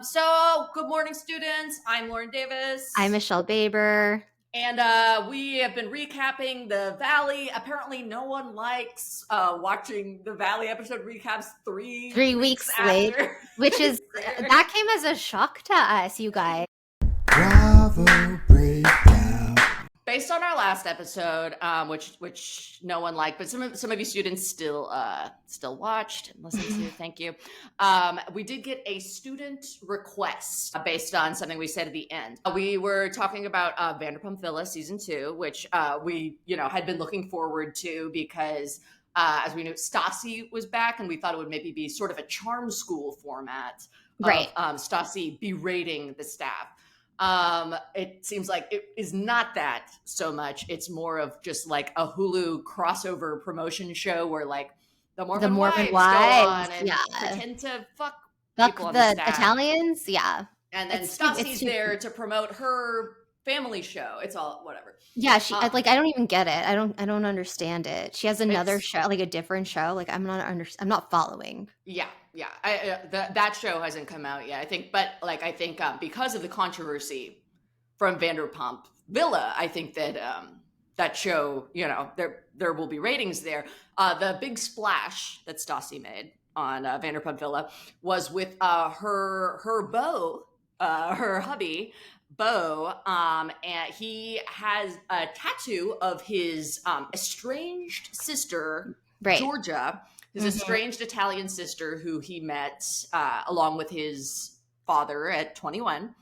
So good morning, students. I'm Lauren Davis. I'm Michele Baber. And we have been recapping the Valley. Apparently, no one likes watching the Valley episode recaps three weeks after. late, which is that came as a shock to us, you guys. Bravo breakdown. Based on our last episode, which no one liked, but some of you students still watched and listened to. Thank you. We did get a student request based on something we said at the end. We were talking about Vanderpump Villa season 2, which we had been looking forward to because as we knew, Stassi was back, and we thought it would maybe be sort of a charm school format, right? Stassi berating the staff. It seems like it is not that so much. It's more of just like a Hulu crossover promotion show where like the Mormon wives go on and pretend to fuck people on the staff. Italians, yeah. And then Stassi's there to promote her family show. It's all whatever. Yeah, she I don't even get it. I don't understand it. She has another show, like a different show. Like I'm not following. Yeah. That show hasn't come out yet, I think. But like I think because of the controversy from Vanderpump Villa, I think that that show, there will be ratings there. The big splash that Stassi made on Vanderpump Villa was with her beau, her hubby, Beau, and he has a tattoo of his estranged sister, Georgia, his estranged Italian sister, who he met along with his father at 21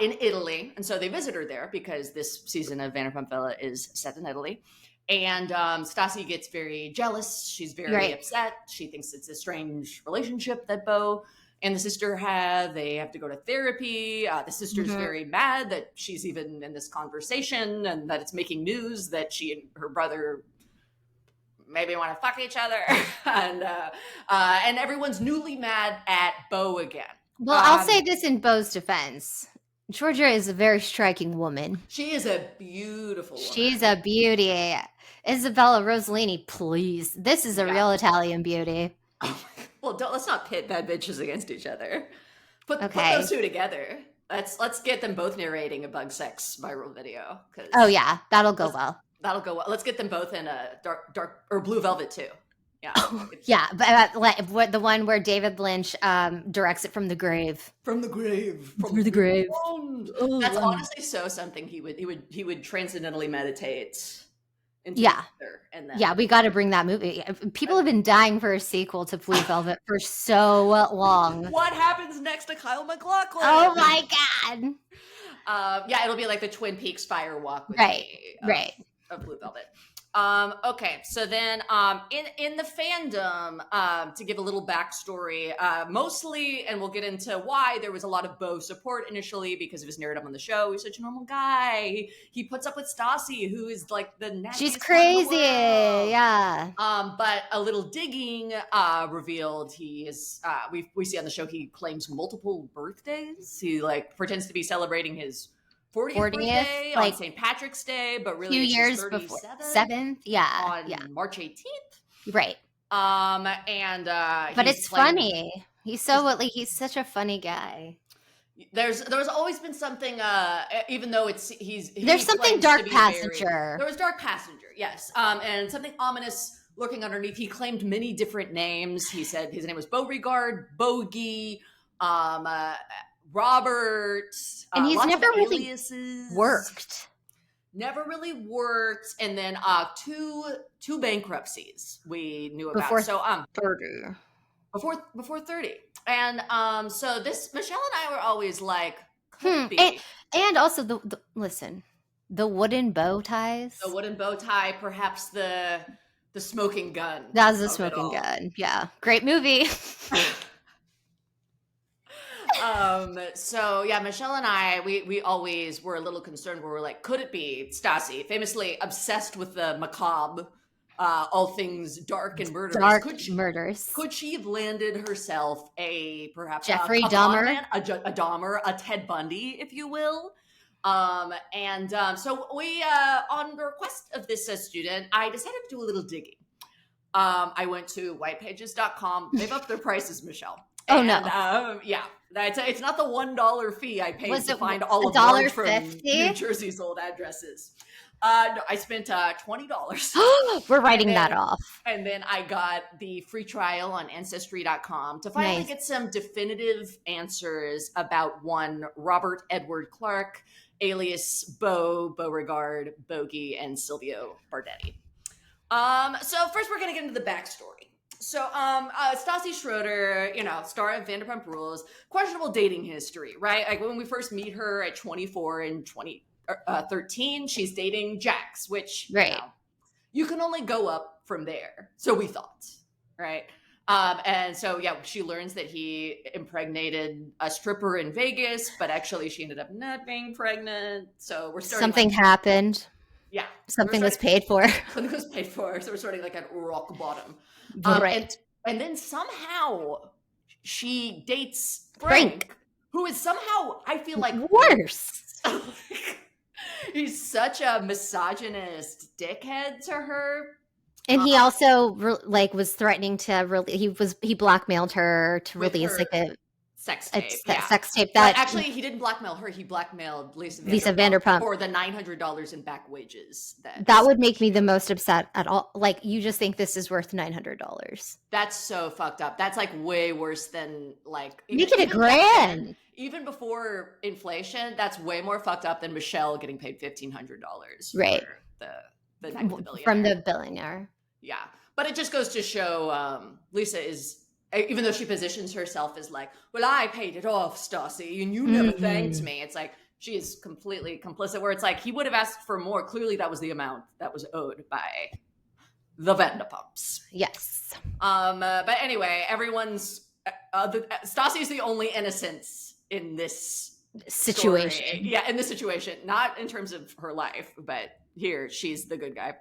in Italy. And so they visit her there because this season of Vanderpump Villa is set in Italy. And Stassi gets very jealous. She's very upset. She thinks it's a strange relationship that Beau and the sister have. They have to go to therapy. The sister's very mad that she's even in this conversation and that it's making news that she and her brother maybe want to fuck each other. And everyone's newly mad at Beau again. Well, I'll say this in Beau's defense. Georgia is a very striking woman. She is a beautiful woman. She's a beauty. Isabella Rossellini, please. This is a real Italian beauty. Well, let's not pit bad bitches against each other. Put those two together. Let's get them both narrating a bug sex viral video. Oh yeah, that'll go well. That'll go well. Let's get them both in a dark or blue velvet too. Yeah. Yeah, but the one where David Lynch directs it from the grave. From the grave. Through the grave. That's honestly so something he would transcendentally meditate. And then, we got to bring that movie. People have been dying for a sequel to Blue Velvet for so long. What happens next to Kyle MacLachlan? Oh my god! It'll be like the Twin Peaks fire walk. With of Blue Velvet. Okay, so then in the fandom, to give a little backstory, mostly, and we'll get into why there was a lot of Beau support initially because of his narrative on the show. He's such a normal guy. He puts up with Stassi, who is like the nastiest. She's crazy, yeah. But a little digging revealed he is. We see on the show he claims multiple birthdays. He like pretends to be celebrating his 40th birthday on St. Patrick's Day, but really 2 years before 7th, on March 18th, right? But it's funny. He's he's such a funny guy. There's always been something, even though there's something dark passenger. There was dark passenger, yes, and something ominous lurking underneath. He claimed many different names. He said his name was Beauregard, Bogey, Robert, and he's never really aliases. worked. Never really worked, and then two bankruptcies we knew about. Before 30. Before 30, and so this Michele and I were always like, could be. And also the wooden bow ties. The wooden bow tie, perhaps the smoking gun. That was the smoking gun. Yeah, great movie. So yeah, Michele and I, we always were a little concerned where we're like, could it be Stassi, famously obsessed with the macabre, all things dark and murderous. Murders. Could she have landed herself perhaps Jeffrey Dahmer? a Dahmer, a Ted Bundy, if you will? So we, on the request of this student, I decided to do a little digging. I went to whitepages.com. They've upped their prices, Michele. Oh, no. Yeah. It's not the $1 fee I paid Was to it find all of Marge from $1.50? New Jersey's old addresses. No, I spent $20. We're writing And that then- off. And then I got the free trial on Ancestry.com to finally Nice. get some definitive answers about one Robert Edward Clark, alias Beau, Beauregard, Bogey, and Silvio Bardetti. So first we're going to get into the backstory. So, Stassi Schroeder, star of Vanderpump Rules, questionable dating history, right? Like when we first meet her at 24 and 2013, she's dating Jax, which, Right. You can only go up from there. So we thought, right? And so, she learns that he impregnated a stripper in Vegas, but actually she ended up not being pregnant. So we're starting. Something happened. Yeah. Something was paid for. Something was paid for. So we're starting like at rock bottom. Right. And then somehow she dates Frank, who is somehow, I feel like, worse. He's such a misogynist dickhead to her. And he also was threatening to he blackmailed her to release like a sex tape. Sex tape that actually he didn't blackmail her. He blackmailed Lisa Vanderpump for the $900 in back wages. That would make me the most upset at all. Like, you just think this is worth $900. That's so fucked up. That's like way worse than like make it $1,000. Even before inflation, that's way more fucked up than Michele getting paid $1,500. Right. For the night of the billionaire. From the billionaire. Yeah. But it just goes to show Lisa is, even though she positions herself as like, well, I paid it off, Stassi, and you never thanked me. It's like she is completely complicit, where it's like he would have asked for more. Clearly, that was the amount that was owed by the Vanderpumps. Yes. But anyway, everyone's Stassi is the only innocence in this situation. Story. Yeah, in this situation, not in terms of her life, but here she's the good guy.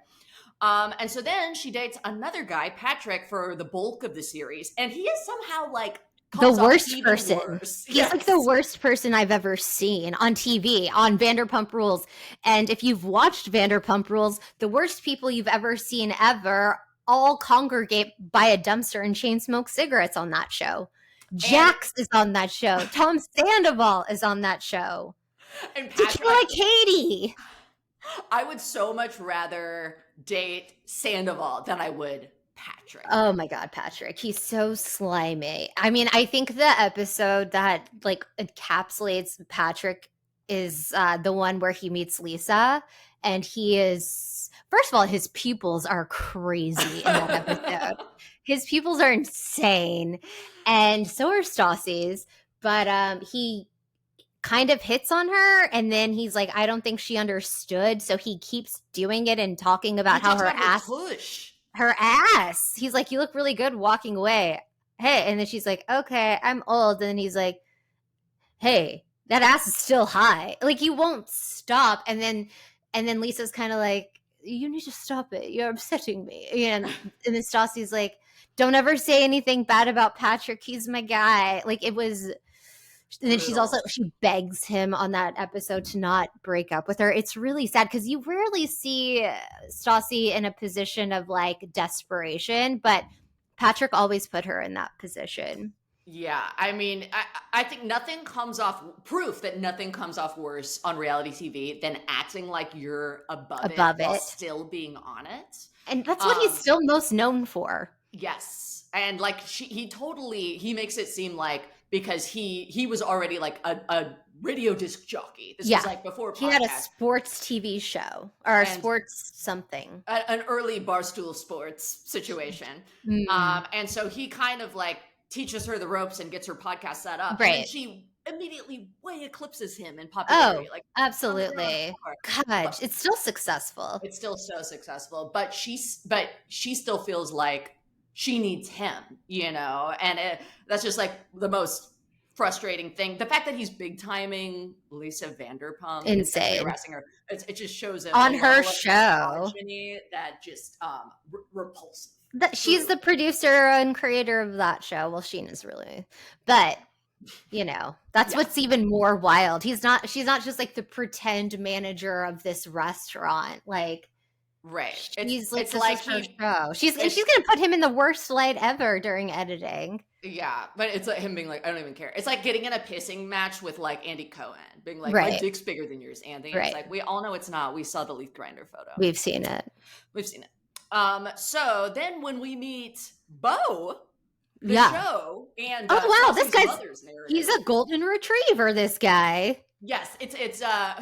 And so then she dates another guy, Patrick, for the bulk of the series, and he is somehow like the worst person. Worse. He's like the worst person I've ever seen on TV, on Vanderpump Rules. And if you've watched Vanderpump Rules, the worst people you've ever seen ever all congregate by a dumpster and chain smoke cigarettes on that show. Jax is on that show. Tom Sandoval is on that show. And Patrick, Tequila Katie. I would so much rather date Sandoval than I would Patrick. Oh my God, Patrick. He's so slimy. I mean, I think the episode that like encapsulates Patrick is the one where he meets Lisa, and he is, first of all, his pupils are crazy in that episode. His pupils are insane, and so are Stassi's, but he kind of hits on her, and then he's like, I don't think she understood, so he keeps doing it and talking about how her ass. He's like, you look really good walking away. Hey, and then she's like, okay, I'm old. And then he's like, hey, that ass is still high. Like, you won't stop. And then Lisa's kind of like, you need to stop it. You're upsetting me. And then Stassi's like, don't ever say anything bad about Patrick. He's my guy. Like, it was. And then she begs him on that episode to not break up with her. It's really sad because you rarely see Stassi in a position of like desperation, but Patrick always put her in that position. Yeah, I mean, I think proof that nothing comes off worse on reality TV than acting like you're above it while still being on it. And that's what he's still most known for. Yes. And like he makes it seem like, because he was already like a radio disc jockey. This was like before podcast. He had a sports TV show or sports something. An early Barstool Sports situation. And so he kind of like teaches her the ropes and gets her podcast set up. Right. And she immediately way eclipses him in popularity. Oh, like absolutely. God, it's still successful. It's still so successful. But she still feels like she needs him, and that's just like the most frustrating thing. The fact that he's big timing Lisa Vanderpump, insane, harassing her, it just shows on her show that just repulsive. She's the producer and creator of that show. Well, Sheena's really, but that's what's even more wild. She's not just like the pretend manager of this restaurant, like. Right. It's like her show. She's gonna put him in the worst light ever during editing. Yeah, but it's like him being like, I don't even care. It's like getting in a pissing match with like Andy Cohen, being like, my Right. dick's bigger than yours, Andy. And Right. it's like, we all know it's not. We saw the leaked Grinder photo. We've seen it. We've seen it. So then when we meet Beau, the Yeah. show, and Oh wow, Stassi's this guy's mother's narrative. he's a golden retriever, this guy. Yes,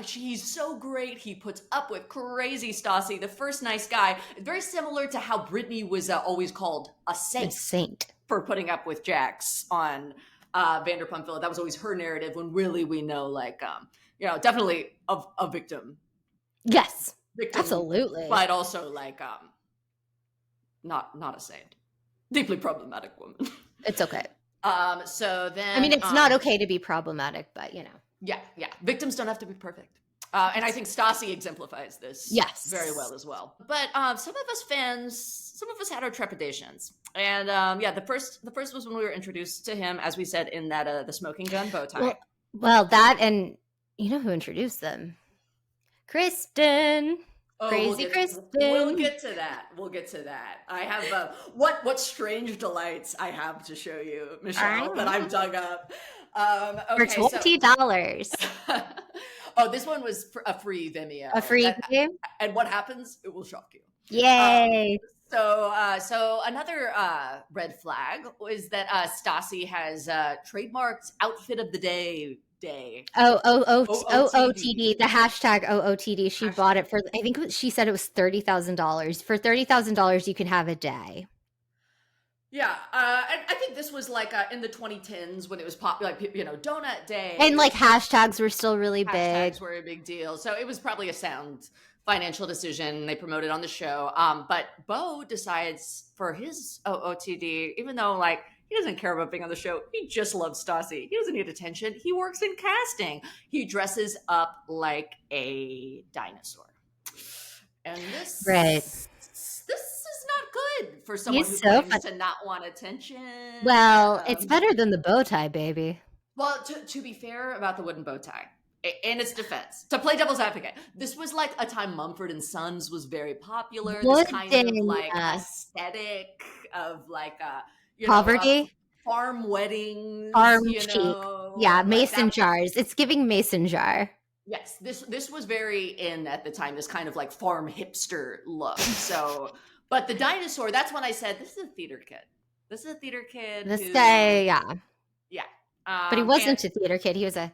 he's so great. He puts up with crazy Stassi, the first nice guy. Very similar to how Brittany was always called a saint. A saint. For putting up with Jax on Vanderpump Villa. That was always her narrative, when really we know, like, definitely a victim. Yes, Victim, absolutely. but also like not a saint. Deeply problematic woman. It's okay. So then, I mean, it's not okay to be problematic, but Yeah. Victims don't have to be perfect. And I think Stassi exemplifies this very well as well. But some of us fans, some of us had our trepidations. And the first was when we were introduced to him, as we said, in that the smoking gun bow tie. Well, that, and you know who introduced them? Kristen. Crazy Kristen. We'll get to that. I have what strange delights I have to show you, Michele, that I've dug up. For $20. Oh, this one was a free Vimeo. A free game? And what happens? It will shock you. Yay. So another red flag was that Stassi has trademarked outfit of the day. OOTD, the hashtag OOTD. She bought it for, I think she said it was $30,000. For $30,000, you can have a day. Yeah, I think this was like in the 2010s when it was popular, like, donut day. And like hashtags were still really big. Hashtags were a big deal. So it was probably a sound financial decision. They promoted on the show. But Beau decides for his OOTD, even though like he doesn't care about being on the show, he just loves Stassi. He doesn't need attention. He works in casting. He dresses up like a dinosaur. And this is not good for someone who claims to not want attention. Well, it's better than the bow tie, baby. Well, to be fair about the wooden bow tie, in its defense, to play devil's advocate, this was like a time Mumford and Sons was very popular. This kind of like aesthetic of like poverty, farm weddings, farm cheap. Yeah, mason jars. It's giving mason jar. Yes, this was very in at the time. This kind of like farm hipster look. So, but the dinosaur. That's when I said this is a theater kid. This is a theater kid. This guy, yeah. But he wasn't a theater kid. He was a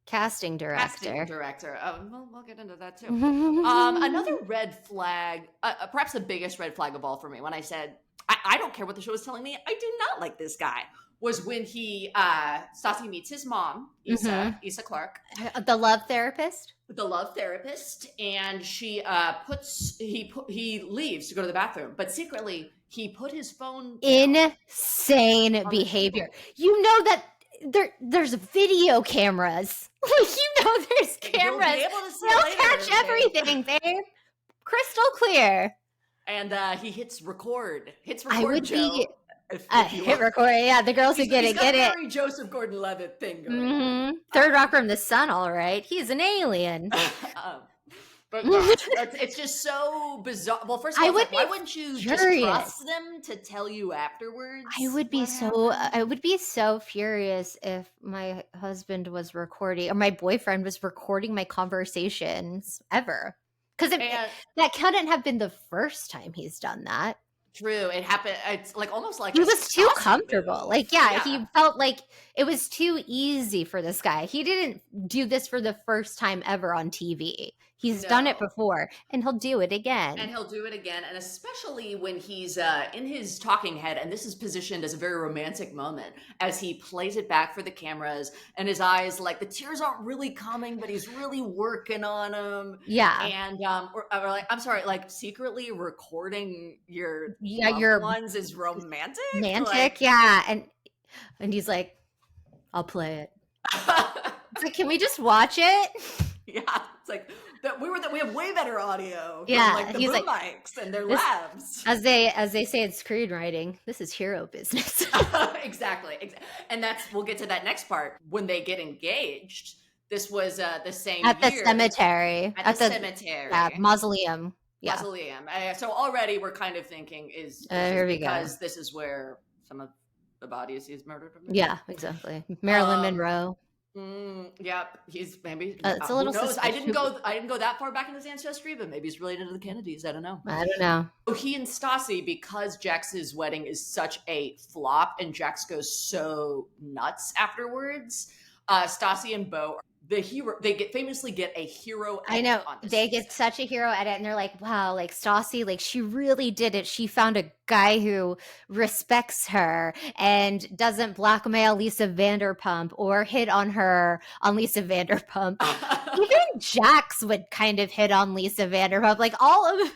casting director. Oh, we'll get into that too. Another red flag, perhaps the biggest red flag of all for me, when I said I don't care what the show is telling me, I do not like this guy, was when Stassi meets his mom, Issa Clark, the love therapist, and she he leaves to go to the bathroom, but secretly he put his phone down. Insane behavior. You know that there's video cameras. There's cameras. They'll catch everything. They're crystal clear. And he hits record. I would Joe, hit record. Yeah, the girls who get it. Very Joseph Gordon-Levitt thing going on. Third rock from the sun. All right, he's an alien. But it's just so bizarre. Well, first of all, why wouldn't you just trust them to tell you afterwards? I would be so furious if my husband was recording, or my boyfriend was recording my conversations ever. Because that couldn't have been the first time he's done that. True, it happened. It's like almost like he was too comfortable. He felt like it was too easy for this guy. He didn't do this for the first time ever on TV. He's done it before, and he'll do it again. And especially when he's in his talking head, and this is positioned as a very romantic moment, as he plays it back for the cameras, and his eyes, like, the tears aren't really coming, but he's really working on them. Yeah. And, I'm sorry, like, secretly recording your loved ones is romantic? Romantic, yeah. And he's like, I'll play it. It's like, can we just watch it? Yeah, it's like we have way better audio. Yeah, from, like, the boom mics and their labs. As they say in screenwriting, this is hero business. Exactly. And we'll get to that next part when they get engaged. This was the same at year. The cemetery. At the cemetery. Yeah, mausoleum. Yeah. Mausoleum. So already we're kind of thinking is here we because go. this is where some of the bodies he's murdered. Yeah, exactly. Marilyn Monroe. Yep, he's maybe. It's a Who little knows? I suspicious. didn't go that far back in his ancestry, but maybe he's related to the Kennedys. I don't know. I don't know. So he and Stassi, because Jax's wedding is such a flop, and Jax goes so nuts afterwards. Stassi and Beau, the hero, famously get a hero. I know on this they season. get such a hero edit, and they're like, "Wow, like Stassi, like she really did it. She found a guy who respects her and doesn't blackmail Lisa Vanderpump or hit on her on Lisa Vanderpump." Even Jax would kind of hit on Lisa Vanderpump. Like all of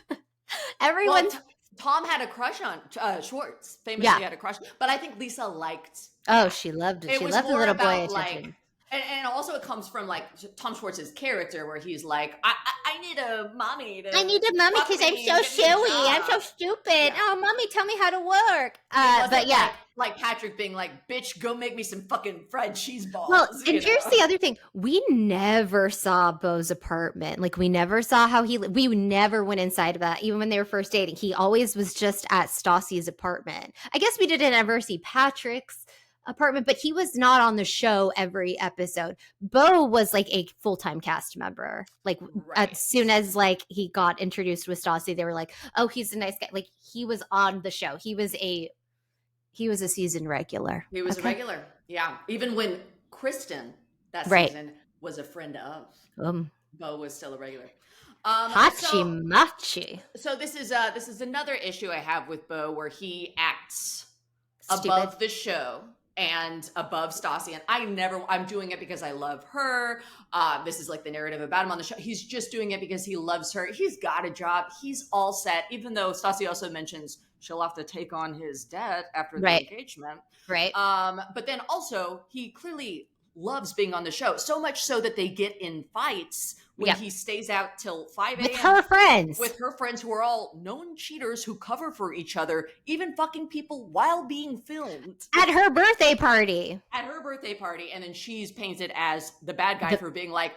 everyone. Well, Tom had a crush on Schwartz. Famously had a crush, but I think Lisa liked. Oh, she loved it. She was loved the more little boy about, attention. like, and also it comes from like Tom Schwartz's character, where he's like, I need a mommy. I need a mommy because I'm so silly. I'm so stupid. Yeah. Oh, mommy, tell me how to work. But yeah. Like Patrick being like, bitch, go make me some fucking fried cheese balls. Well, and here's the other thing. We never saw Beau's apartment. Like, we never saw how we never went inside of that. Even when they were first dating, he always was just at Stassi's apartment. I guess we didn't ever see Patrick's apartment, but he was not on the show every episode. Beau was like a full-time cast member. Like as soon as like he got introduced with Stassi, they were like, oh, he's a nice guy. Like he was on the show. He was a season regular. He was a regular. Yeah. Even when Kristen that season was a friend of, Beau was still a regular. Hachi machi. So this is another issue I have with Beau, where he acts Stupid. Above the show and above Stassi, and I'm doing it because I love her. This is like the narrative about him on the show. He's just doing it because he loves her. He's got a job. He's all set, even though Stassi also mentions she'll have to take on his debt after the engagement. Right. But then also he clearly loves being on the show, so much so that they get in fights when he stays out till 5 a.m. With her friends. With her friends, who are all known cheaters who cover for each other, even fucking people while being filmed. At her birthday party. And then she's painted as the bad guy for being like,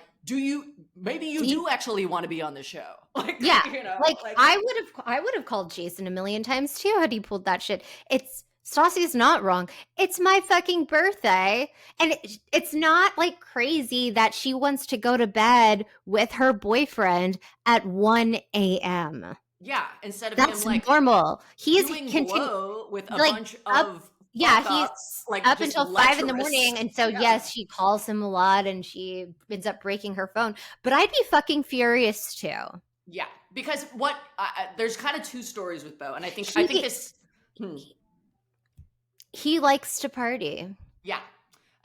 maybe you do actually want to be on the show. Like, yeah. You know, like I would have called Jason a million times too had he pulled that shit. Stassi's not wrong. It's my fucking birthday. And it's not like crazy that she wants to go to bed with her boyfriend at 1 a.m. Yeah, instead of that's him like normal. He's doing blow with a like, bunch of he's like up until 5 in the lecherous. morning. And so yes, she calls him a lot and she ends up breaking her phone. But I'd be fucking furious too. Yeah, because there's kind of two stories with Beau, and I think this. He likes to party. Yeah.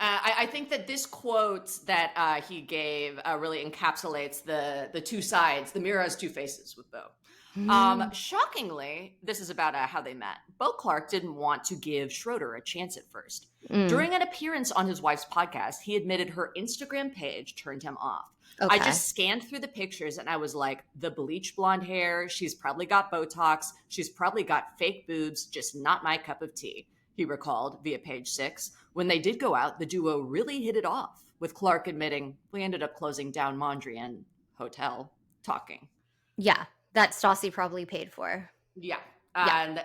I think that this quote that he gave really encapsulates the two sides. The mirror has two faces with Beau. Shockingly, this is about how they met. Beau Clark didn't want to give Schroeder a chance at first. During an appearance on his wife's podcast, he admitted her Instagram page turned him off. Okay. I just scanned through the pictures and I was like, the bleach blonde hair, she's probably got Botox, she's probably got fake boobs, just not my cup of tea. He recalled via page 6. When they did go out, the duo really hit it off, with Clark admitting, we ended up closing down Mondrian Hotel talking. Yeah, that Stassi probably paid for. Yeah. And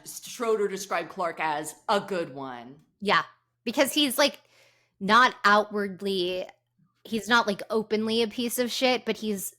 Schroeder described Clark as a good one. Yeah, because he's like not outwardly, he's not like openly a piece of shit, but he's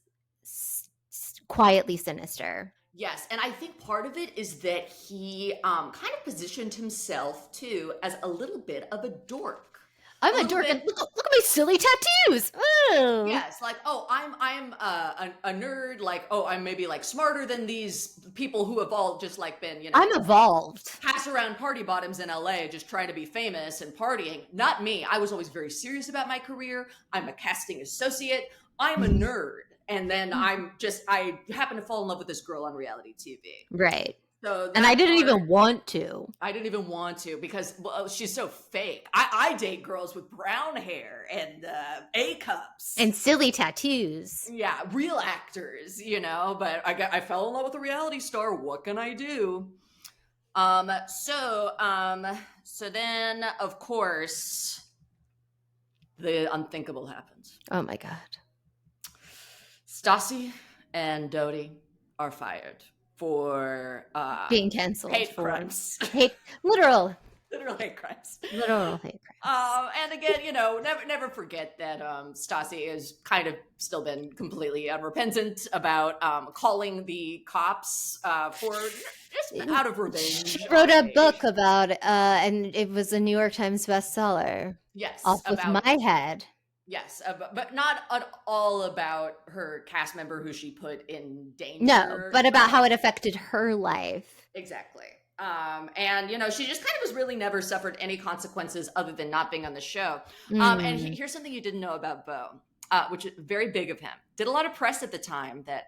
quietly sinister. Yes, and I think part of it is that he kind of positioned himself too as a little bit of a dork. I'm a dork, and look at my silly tattoos. Oh. Yes, like I'm a nerd. Like I'm maybe like smarter than these people who have all just like been I'm evolved. Pass around party bottoms in LA, just trying to be famous and partying. Not me. I was always very serious about my career. I'm a casting associate. I'm a nerd. And then I happened to fall in love with this girl on reality TV. Right. So and I didn't even want to. I didn't even want to because she's so fake. I date girls with brown hair and A cups. And silly tattoos. Yeah, real actors, but I fell in love with a reality star. What can I do? So then, of course, the unthinkable happens. Oh, my God. Stassi and Dodie are fired for being canceled hate crimes. Literal Literal hate crimes. Literal hate crimes. And again, never forget that Stassi has kind of still been completely unrepentant about calling the cops for just out of revenge. She wrote a book about it, and it was a New York Times bestseller. Yes, off with my head. Yes, but not at all about her cast member who she put in danger. No, but about how it affected her life. Exactly. And she just kind of was really never suffered any consequences other than not being on the show. And here's something you didn't know about Beau, which is very big of him. Did a lot of press at the time that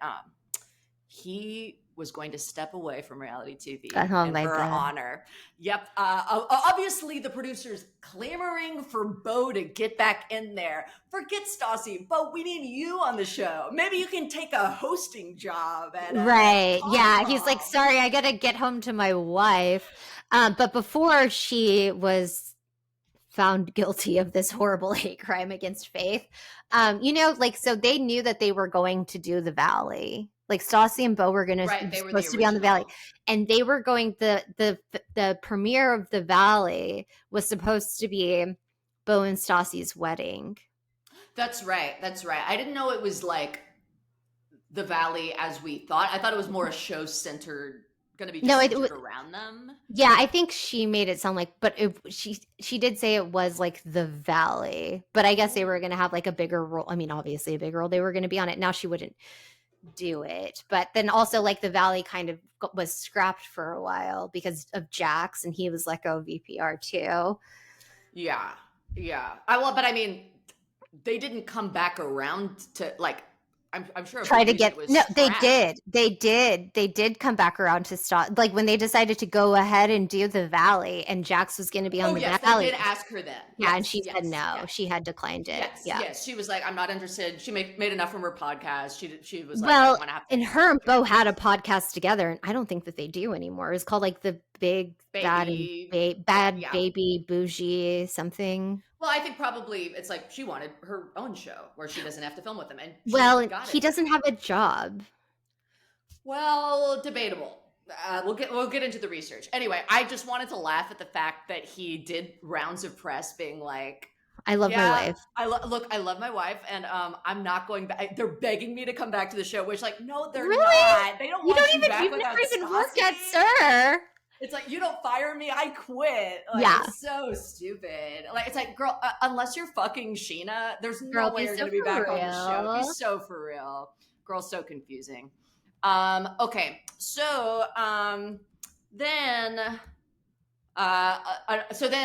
he was going to step away from reality TV in her honor. Yep. Obviously, the producers clamoring for Beau to get back in there. Forget Stassi, Beau, we need you on the show. Maybe you can take a hosting job. Right. Yeah. He's like, sorry, I got to get home to my wife. But before she was found guilty of this horrible hate crime against Faith, so they knew that they were going to do the Valley. Like Stassi and Beau were supposed to be on the Valley, and they were going. The premiere of the Valley was supposed to be Beau and Stassi's wedding. That's right. I didn't know it was like the Valley as we thought. I thought it was more a show centered, going to be centered around them. Yeah, I think she made it sound like, but she did say it was like the Valley, but I guess they were going to have like a bigger role. I mean, obviously a bigger role. They were going to be on it. Now she wouldn't do it, but then also like the Valley kind of was scrapped for a while because of Jax, and he was let go of VPR too. Yeah. But I mean, they didn't come back around to like. I'm sure. Try to get They did come back around to stop. Like when they decided to go ahead and do the Valley, and Jax was going to be on the Valley. They did ask her then. Yeah, and she said no. Yes. She had declined it. Yes. She was like, I'm not interested. She made enough from her podcast. She was like, well, and her and Beau had a podcast together, and I don't think that they do anymore. It's called like the Big Baby, Bad Baby Bougie something. Well, I think probably it's like she wanted her own show where she doesn't have to film with them. And he doesn't have a job. Well, debatable. We'll get into the research. Anyway, I just wanted to laugh at the fact that he did rounds of press being like, I love my wife. I love my wife, and I'm not going back. They're begging me to come back to the show, which like, no, they're not. They don't want you back. You've never even worked yet, sir. It's like, you don't fire me, I quit. Like, it's so stupid. Like, it's like, girl, unless you're fucking Sheena, there's no way you're going to be back on the show. Be so for real. Girl's so confusing. Okay, so then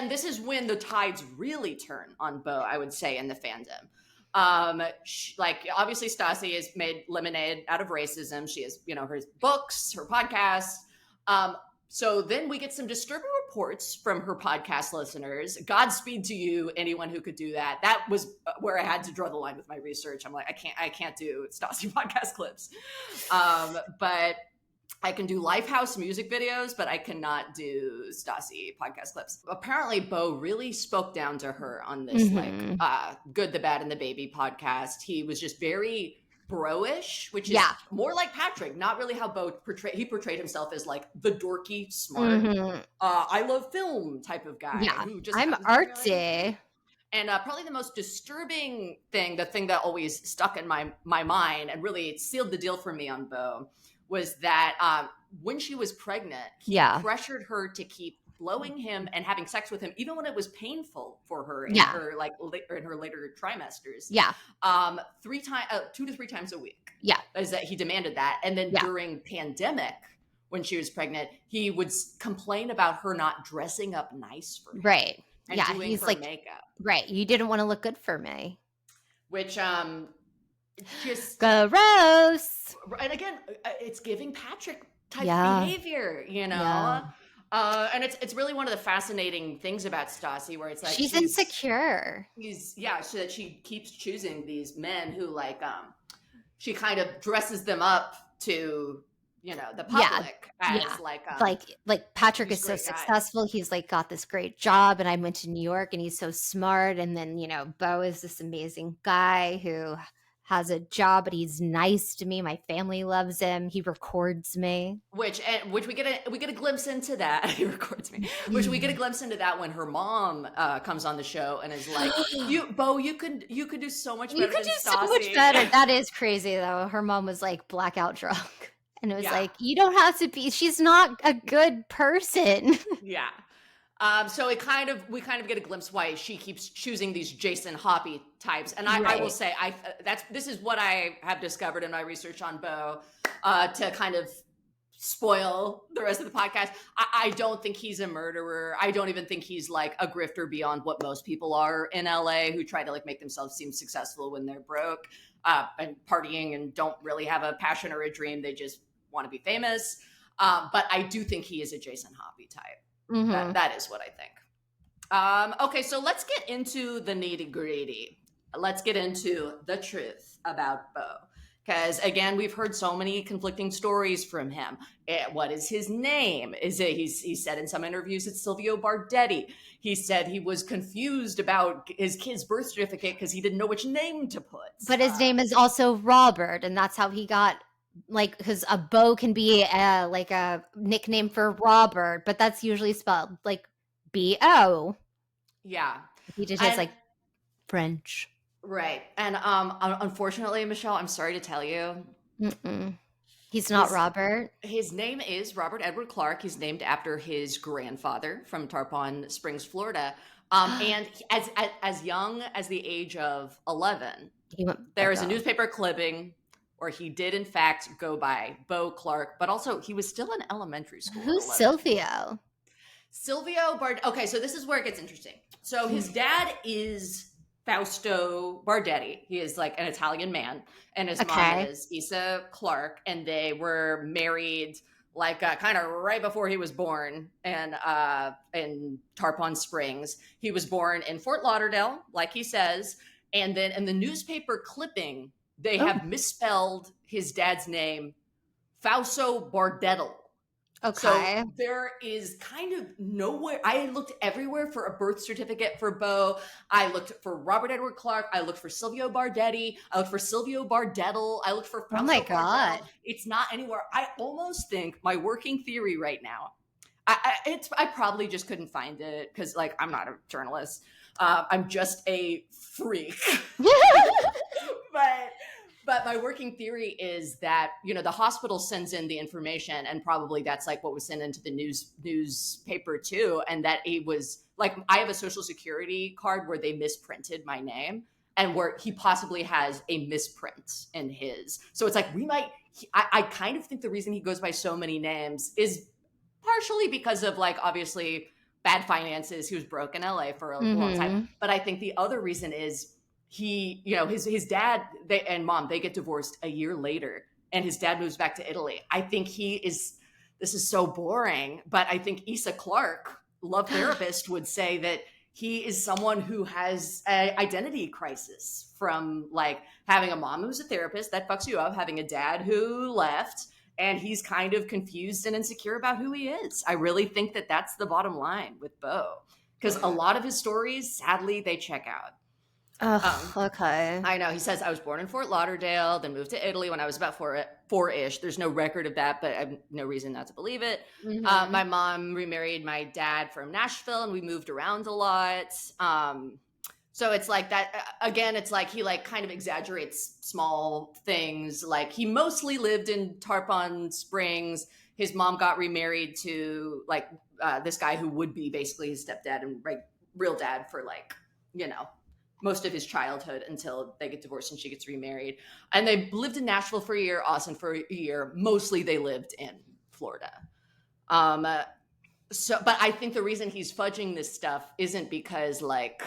this is when the tides really turn on Beau, I would say, in the fandom. Obviously Stassi has made lemonade out of racism. She has, her books, her podcasts. So then we get some disturbing reports from her podcast listeners. Godspeed to you, anyone who could do that. That was where I had to draw the line with my research. I'm like, I can't do Stassi podcast clips. But I can do Lifehouse music videos, but I cannot do Stassi podcast clips. Apparently, Beau really spoke down to her on this, Good, the Bad, and the Baby podcast. He was just very bro-ish, which is more like Patrick, not really how Beau portrayed himself as like the dorky, smart, I love film type of guy. Yeah, who just I'm artsy. And probably the most disturbing thing, the thing that always stuck in my mind and really sealed the deal for me on Beau, was that when she was pregnant, he pressured her to keep blowing him and having sex with him, even when it was painful for her in her in her later trimesters. 2 to 3 times a week. Yeah, is that he demanded that, and then during pandemic, when she was pregnant, he would complain about her not dressing up nice for him. Right. And doing he's her like, makeup. Right. You didn't want to look good for me. Which just gross. And again, it's giving Patrick type behavior, and it's really one of the fascinating things about Stassi, where it's like she's insecure. So that she keeps choosing these men who she kind of dresses them up to the public as like Patrick is so successful. He's like got this great job, and I went to New York, and he's so smart. And then Beau is this amazing guy who has a job, but he's nice to me. My family loves him. He records me. Which we get a glimpse into that. He records me. Which we get a glimpse into that when her mom comes on the show and is like, Beau, you could do so much better. You could do so much better. That is crazy though. Her mom was like blackout drunk. And it was like, you don't have to be, she's not a good person. Yeah. So we kind of get a glimpse why she keeps choosing these Jason Hoppy types. And I will say, this is what I have discovered in my research on Beau, to kind of spoil the rest of the podcast. I don't think he's a murderer. I don't even think he's like a grifter beyond what most people are in LA who try to like make themselves seem successful when they're broke, and partying and don't really have a passion or a dream. They just want to be famous. But I do think he is a Jason Hoppy type. Mm-hmm. That is what I think. Okay, so let's get into the nitty-gritty. Let's get into the truth about Beau. Because, again, we've heard so many conflicting stories from him. What is his name? He said in some interviews it's Silvio Bardetti. He said he was confused about his kid's birth certificate because he didn't know which name to put. But his name is also Robert, and that's how he got... Like, because a Beau can be like a nickname for Robert, but that's usually spelled like B-O. Yeah. He just has like French. Right. And unfortunately, Michelle, I'm sorry to tell you. He's not Robert. His name is Robert Edward Clark. He's named after his grandfather from Tarpon Springs, Florida. And as young as the age of 11, there is a newspaper clipping where he did, in fact, go by Beau Clark, but also he was still in elementary school. Who's Silvio? Silvio Okay, so this is where it gets interesting. So his dad is Fausto Bardetti. He is like an Italian man, and his mom is Isa Clark, and they were married like kind of right before he was born, and in Tarpon Springs. He was born in Fort Lauderdale, like he says, and then in the newspaper clipping, they have misspelled his dad's name, Fausto Bardettel. Okay. So there is kind of nowhere. I looked everywhere for a birth certificate for Beau. I looked for Robert Edward Clark. I looked for Silvio Bardetti. I looked for Silvio Bardettel. I looked for Fausto God. Bardettel. It's not anywhere. I almost think my working theory right now, I probably just couldn't find it because like I'm not a journalist. I'm just a freak. But my working theory is that, you know, the hospital sends in the information, and probably that's like what was sent into the newspaper too. And that it was like, I have a social security card where they misprinted my name, and where he possibly has a misprint in his. So it's like, I kind of think the reason he goes by so many names is partially because of like, obviously bad finances. He was broke in LA for a long time. But I think the other reason is, he, you know, his dad and mom, they get divorced a year later, and his dad moves back to Italy. I think this is so boring, but I think Isa Clark, love therapist, would say that he is someone who has an identity crisis from like having a mom who's a therapist that fucks you up, having a dad who left, and he's kind of confused and insecure about who he is. I really think that that's the bottom line with Beau, because a lot of his stories, sadly, they check out. Okay. I know. He says, I was born in Fort Lauderdale, then moved to Italy when I was about four-ish. There's no record of that, but I have no reason not to believe it. My mom remarried my dad from Nashville, and we moved around a lot. So it's like that. Again, it's like he like kind of exaggerates small things. Like he mostly lived in Tarpon Springs. His mom got remarried to like this guy who would be basically his stepdad and real dad for like, you know, most of his childhood until they get divorced and she gets remarried. And they lived in Nashville for a year, Austin for a year. Mostly they lived in Florida. But I think the reason he's fudging this stuff isn't because like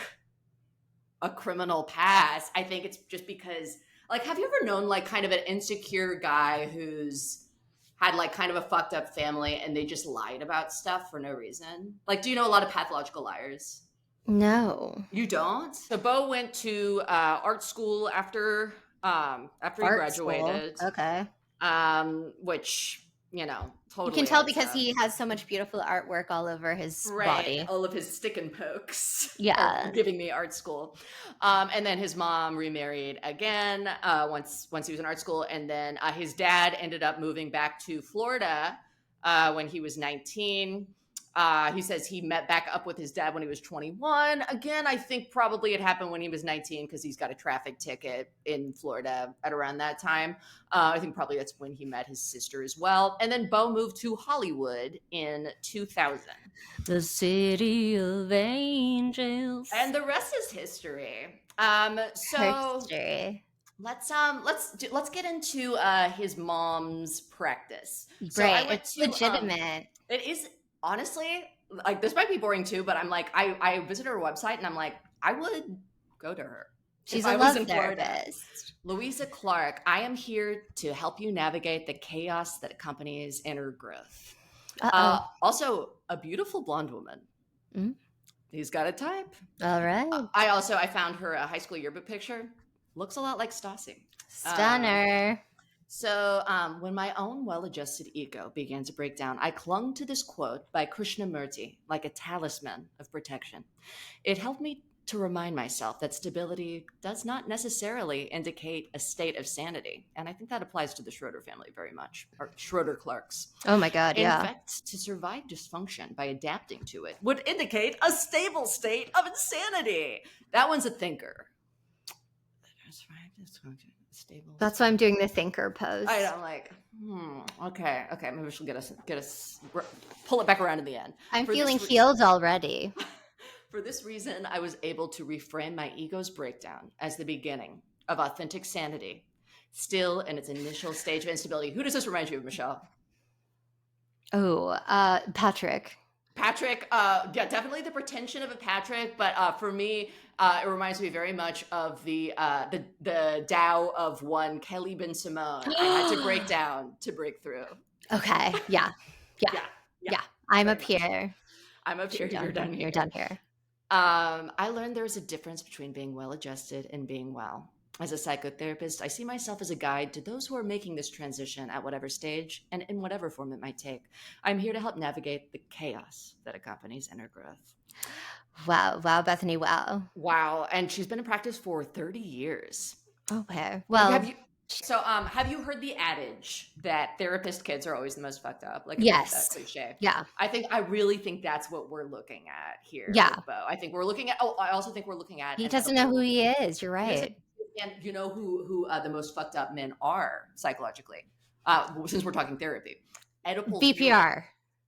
a criminal past. I think it's just because like, have you ever known like kind of an insecure guy who's had like kind of a fucked up family and they just lied about stuff for no reason? Like, do you know a lot of pathological liars? No. You don't? So Beau went to art school after he graduated. School. Okay. Which totally. You can tell adds because up. he has so much beautiful artwork all over his body. All of his stick and pokes Yeah. are giving me art school. And then his mom remarried again once he was in art school. And then his dad ended up moving back to Florida when he was 19. He says he met back up with his dad when he was 21. Again, I think probably it happened when he was 19 because he's got a traffic ticket in Florida at around that time. I think probably that's when he met his sister as well. And then Beau moved to Hollywood in 2000. The city of angels. And the rest is history. History. Let's get into his mom's practice. So Right. It's legitimate. It is, honestly, like, this might be boring too, but I'm like, I visited her website and I'm like, I would go to her. She's if a I was love in Florida. therapist. Louisa Clark, I am here to help you navigate the chaos that accompanies inner growth. Also, a beautiful blonde woman. Mm. He's got a type. All right. I found her high school yearbook picture. Looks a lot like Stassi. Stunner. So when my own well-adjusted ego began to break down, I clung to this quote by Krishnamurti like a talisman of protection. It helped me to remind myself that stability does not necessarily indicate a state of sanity. And I think that applies to the Schroeder family very much, or Schroeder Clarks. Oh my God, yeah. In fact, to survive dysfunction by adapting to it would indicate a stable state of insanity. That one's a thinker. Stable. That's why I'm doing the thinker pose. I'm like, okay. Maybe we should get us pull it back around in the end. I'm feeling healed already. For this reason, I was able to reframe my ego's breakdown as the beginning of authentic sanity, still in its initial stage of instability. Who does this remind you of, Michele? Oh, Patrick. Patrick, yeah, definitely the pretension of a Patrick, but for me, it reminds me very much of the Tao of one Kelly Ben Simone. I had to break down to break through. Okay, yeah. I'm up here. I'm up here. You're down here. You're down here. I learned there's a difference between being well-adjusted and being well. As a psychotherapist, I see myself as a guide to those who are making this transition at whatever stage and in whatever form it might take. I'm here to help navigate the chaos that accompanies inner growth. Wow, Bethany, wow. Wow, and she's been in practice for 30 years. Okay, well. Have you heard the adage that therapist kids are always the most fucked up? Like, yes, that cliche. Yeah. I really think that's what we're looking at here. Yeah. With Beau. I think we're looking at. I also think we're looking at. He doesn't know who he is. You're right. And you know who the most fucked up men are psychologically, since we're talking therapy. Oedipal VPR.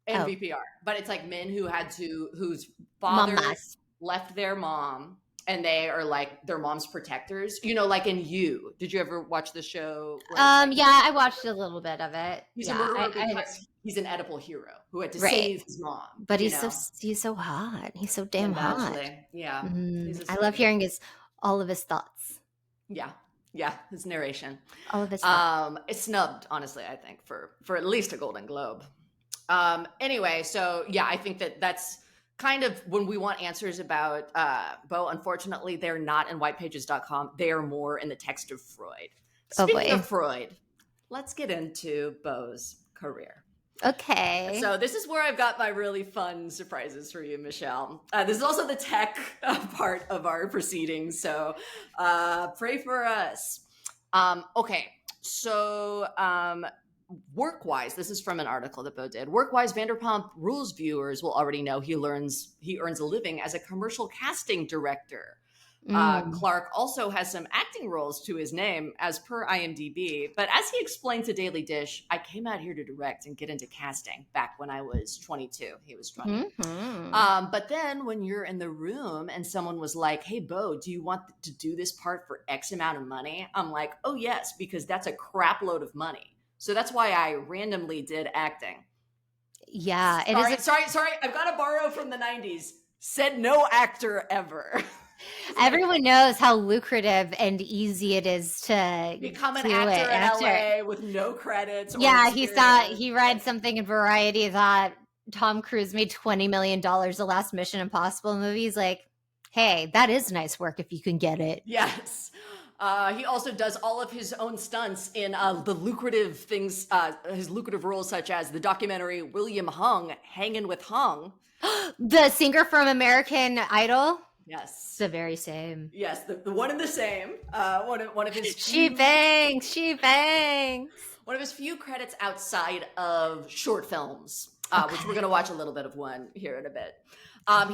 And VPR. But it's like men whose fathers left their mom and they are like their mom's protectors. You know, like in You. Did you ever watch the show? Yeah, I watched a little bit of it. He's a murderer because he's an Oedipal hero who had to save his mom. But he's so hot. He's so damn hot. Yeah. I love hearing all of his thoughts. Yeah, his narration. All of his thoughts. It's snubbed, honestly, I think, for at least a Golden Globe. Anyway, so yeah, I think that's kind of when we want answers about Beau. Unfortunately, they're not in whitepages.com. They are more in the text of Freud. Speaking of Freud, let's get into Beau's career. Okay. So this is where I've got my really fun surprises for you, Michele. This is also the tech part of our proceedings, so pray for us. Okay, so work-wise, this is from an article that Beau did. Work-wise, Vanderpump Rules viewers will already know he earns a living as a commercial casting director. Clark also has some acting roles to his name as per IMDb, but as he explained to Daily Dish, I came out here to direct and get into casting back when I was 22. He was 20. But then when you're in the room and someone was like, hey, Beau, do you want to do this part for X amount of money? I'm like, oh yes, because that's a crap load of money. So that's why I randomly did acting. Yeah. Sorry. I've got to borrow from the 90s. Said no actor ever. Everyone knows how lucrative and easy it is to become an actor in LA with no credits. Yeah, he read something in Variety, thought Tom Cruise made $20 million the last Mission Impossible movie. He's like, hey, that is nice work if you can get it. Yes. He also does all of his own stunts in the lucrative things, his lucrative roles, such as the documentary William Hung, Hangin' with Hung. The singer from American Idol? Yes. The very same. Yes, the one and the same. One of his She bangs. One of his few credits outside of short films, which we're going to watch a little bit of one here in a bit.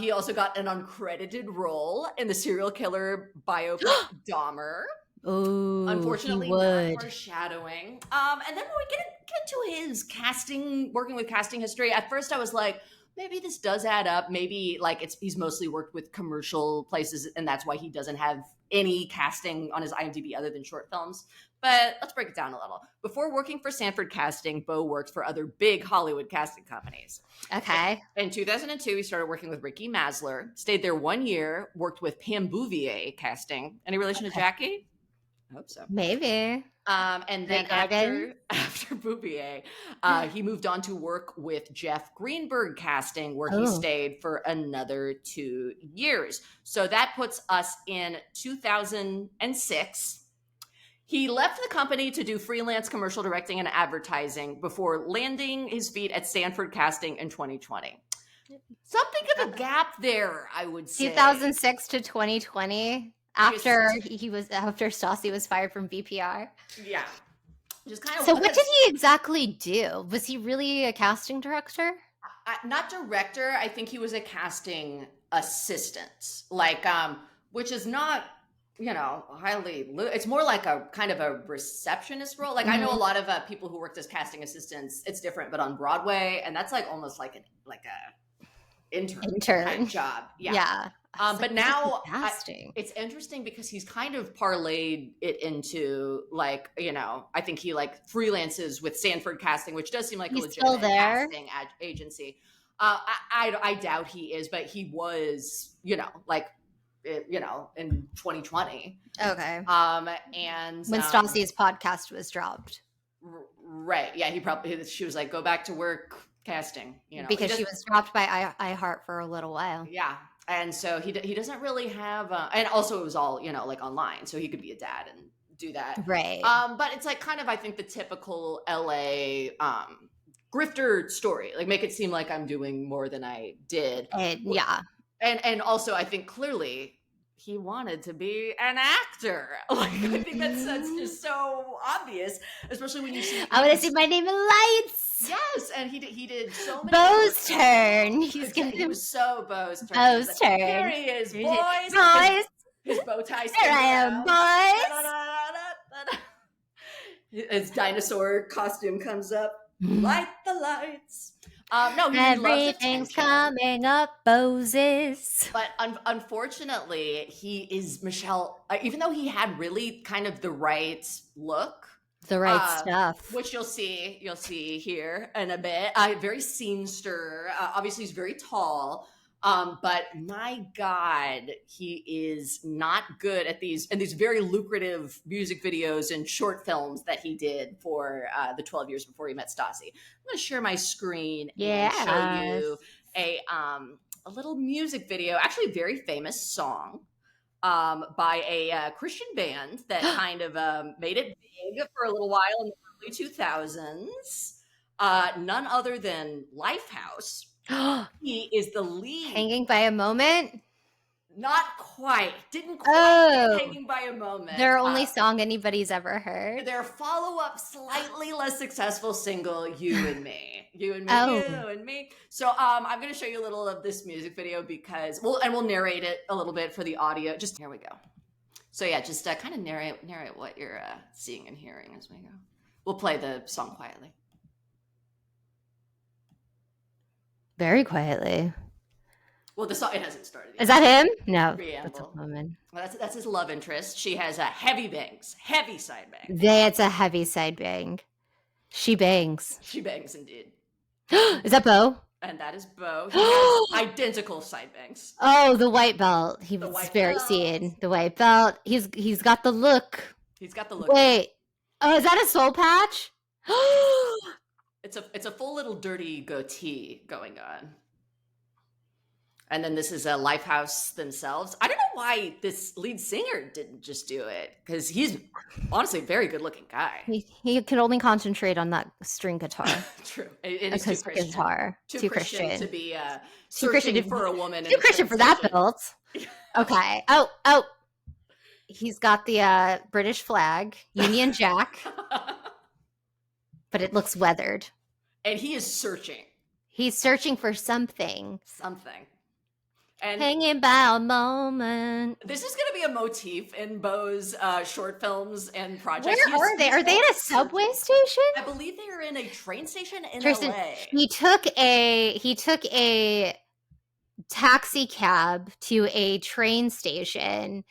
He also got an uncredited role in the serial killer biopic Dahmer. Oh, Unfortunately, he would. not foreshadowing. And then when we get to his casting, working with casting history, at first I was like, maybe this does add up. Maybe like he's mostly worked with commercial places, and that's why he doesn't have any casting on his IMDb other than short films. But let's break it down a little. Before working for Sanford Casting, Beau worked for other big Hollywood casting companies. Okay. In 2002, he started working with Ricky Masler, stayed there 1 year, worked with Pam Bouvier Casting. Any relation to Jackie? I hope so. Maybe. And then after Bouvier, he moved on to work with Jeff Greenberg Casting, where he stayed for another 2 years. So that puts us in 2006. He left the company to do freelance commercial directing and advertising before landing his feet at Sanford Casting in 2020. Something of a gap there, I would say. 2006 to 2020. After Stassi was fired from VPR. Yeah. Just kind of. So what did he exactly do? Was he really a casting director? Not director. I think he was a casting assistant. Like, which is not, highly. It's more like a kind of a receptionist role. Like I know a lot of people who worked as casting assistants. It's different, but on Broadway, and that's like almost like a intern type job. Yeah. But now it's interesting because he's kind of parlayed it into like, I think he like freelances with Sanford Casting, which does seem like a legitimate casting agency. I doubt he is, but he was, in 2020. Okay. And when Stassi's podcast was dropped. Right. Yeah. She was like, go back to work casting, because she was dropped by iHeart for a little while. Yeah. And so he doesn't really have, and also it was all, like online, so he could be a dad and do that. Right. But it's like kind of, I think, the typical LA grifter story, like make it seem like I'm doing more than I did. Yeah. And also I think clearly he wanted to be an actor. Like I think that's just so obvious, especially when you see. I want to see my name in lights. Yes, and he did so many. Beau's turn. It was so Beau's turn. Beau's turn. Here he is, boys. His bow tie. Here I am, boys. His dinosaur costume comes up. Light the lights. No, everything's coming up, Boses. But unfortunately, he is Michele. Even though he had really kind of the right look. The right stuff, which you'll see here in a bit. Very scenester. Obviously, he's very tall, but my God, he is not good at these very lucrative music videos and short films that he did for the 12 years before he met Stassi. I'm going to share my screen and show you a little music video. Actually, a very famous song. By a Christian band that kind of made it big for a little while in the early 2000s. None other than Lifehouse. He is the lead. Hanging by a Moment? Not quite. Didn't quite get Hanging by a Moment. Their only song anybody's ever heard. Their follow-up, slightly less successful single, You and Me. You and Me, You and Me. So I'm going to show you a little of this music video because, we'll narrate it a little bit for the audio. Just, here we go. So yeah, just kind of narrate what you're seeing and hearing as we go. We'll play the song quietly. Very quietly. Well, the song, it hasn't started yet. Is that him? No. Preamble. That's a woman. Well, that's his love interest. She has a heavy bangs, heavy side bang. That's a heavy side bang. She bangs. She bangs indeed. Is that Beau? And that is Beau. He has identical side bangs. Oh, the white belt. He was very seen. The white belt. He's got the look. He's got the look. Wait. Oh, is that a soul patch? It's a full little dirty goatee going on. And then this is a Lifehouse themselves. I don't know why this lead singer didn't just do it, because he's honestly a very good looking guy. He could only concentrate on that string guitar. True. It is too Christian. Guitar. Too Christian to be Too Christian searching for a woman. Too Christian for that build. Okay. Oh. He's got the British flag, Union Jack, but it looks weathered. And he is searching. He's searching for something. Something. And hanging by a moment. This is going to be a motif in Beau's short films and projects. Where are they? Are they at a subway station? I believe they are in a train station in Tristan, LA. He took a taxi cab to a train station,